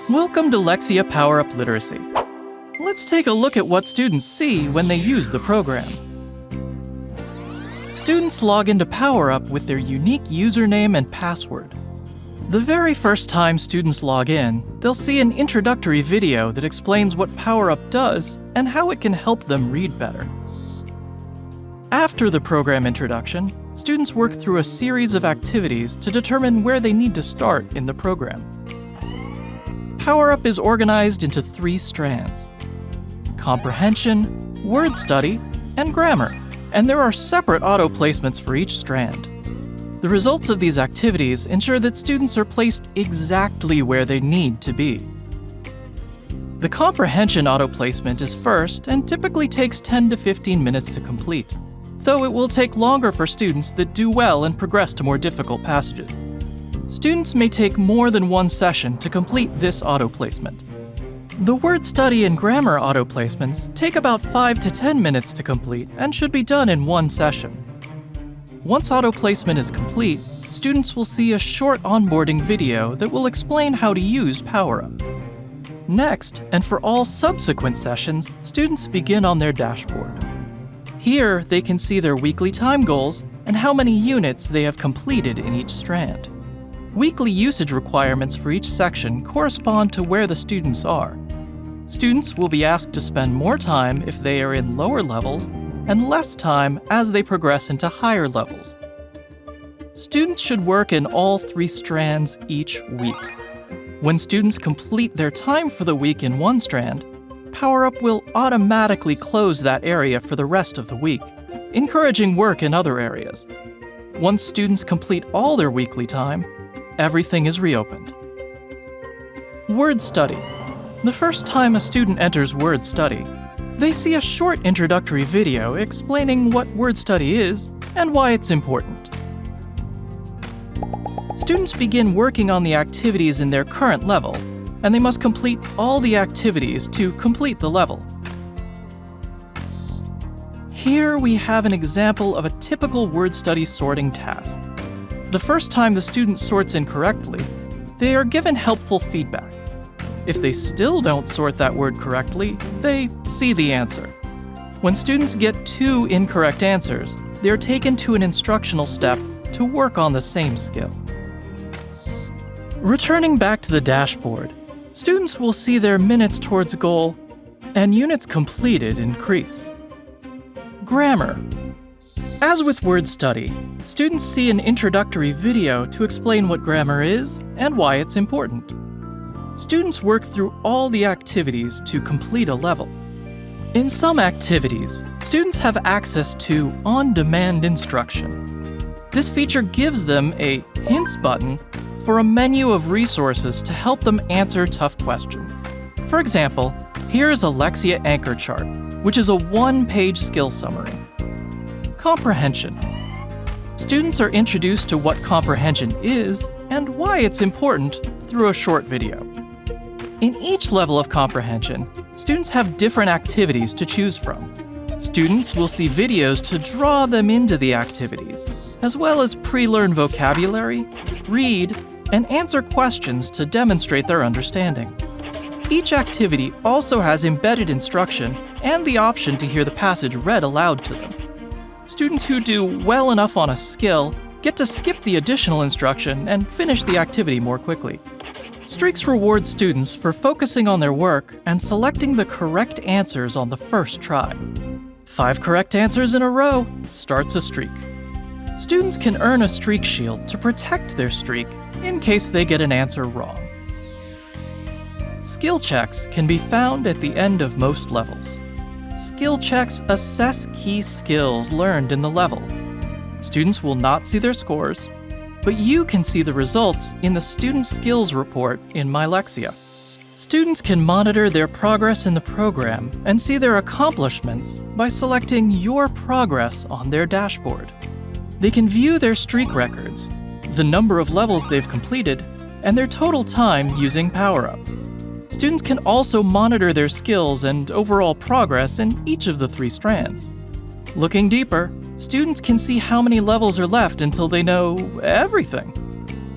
Welcome to Lexia Power-Up Literacy. Let's take a look at what students see when they use the program. Students log into Power-Up with their unique username and password. The very first time students log in, they'll see an introductory video that explains what Power-Up does and how it can help them read better. After the program introduction, students work through a series of activities to determine where they need to start in the program. Power-Up is organized into 3 strands: comprehension, word study, and grammar, and there are separate auto placements for each strand. The results of these activities ensure that students are placed exactly where they need to be. The comprehension auto placement is first and typically takes 10 to 15 minutes to complete, though it will take longer for students that do well and progress to more difficult passages. Students may take more than one session to complete this auto placement. The word study and grammar auto placements take about 5 to 10 minutes to complete and should be done in one session. Once auto placement is complete, students will see a short onboarding video that will explain how to use Power-Up. Next, and for all subsequent sessions, students begin on their dashboard. Here, they can see their weekly time goals and how many units they have completed in each strand. Weekly usage requirements for each section correspond to where the students are. Students will be asked to spend more time if they are in lower levels and less time as they progress into higher levels. Students should work in all 3 strands each week. When students complete their time for the week in one strand, Power-Up will automatically close that area for the rest of the week, encouraging work in other areas. Once students complete all their weekly time, everything is reopened. Word study. The first time a student enters word study, they see a short introductory video explaining what word study is and why it's important. Students begin working on the activities in their current level, and they must complete all the activities to complete the level. Here we have an example of a typical word study sorting task. The first time the student sorts incorrectly, they are given helpful feedback. If they still don't sort that word correctly, they see the answer. When students get 2 incorrect answers, they are taken to an instructional step to work on the same skill. Returning back to the dashboard, students will see their minutes towards goal and units completed increase. Grammar. As with word study, students see an introductory video to explain what grammar is and why it's important. Students work through all the activities to complete a level. In some activities, students have access to on-demand instruction. This feature gives them a Hints button for a menu of resources to help them answer tough questions. For example, here is a Lexia anchor chart, which is a 1-page skill summary. Comprehension. Students are introduced to what comprehension is and why it's important through a short video. In each level of comprehension, students have different activities to choose from. Students will see videos to draw them into the activities, as well as pre-learn vocabulary, read, and answer questions to demonstrate their understanding. Each activity also has embedded instruction and the option to hear the passage read aloud to them. Students who do well enough on a skill get to skip the additional instruction and finish the activity more quickly. Streaks reward students for focusing on their work and selecting the correct answers on the first try. 5 correct answers in a row starts a streak. Students can earn a streak shield to protect their streak in case they get an answer wrong. Skill checks can be found at the end of most levels. Skill checks assess key skills learned in the level. Students will not see their scores, but you can see the results in the Student Skills Report in My Lexia. Students can monitor their progress in the program and see their accomplishments by selecting Your Progress on their dashboard. They can view their streak records, the number of levels they've completed, and their total time using Power-Up. Students can also monitor their skills and overall progress in each of the 3 strands. Looking deeper, students can see how many levels are left until they know everything.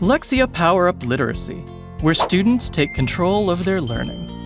Lexia Power-Up Literacy. where students take control of their learning.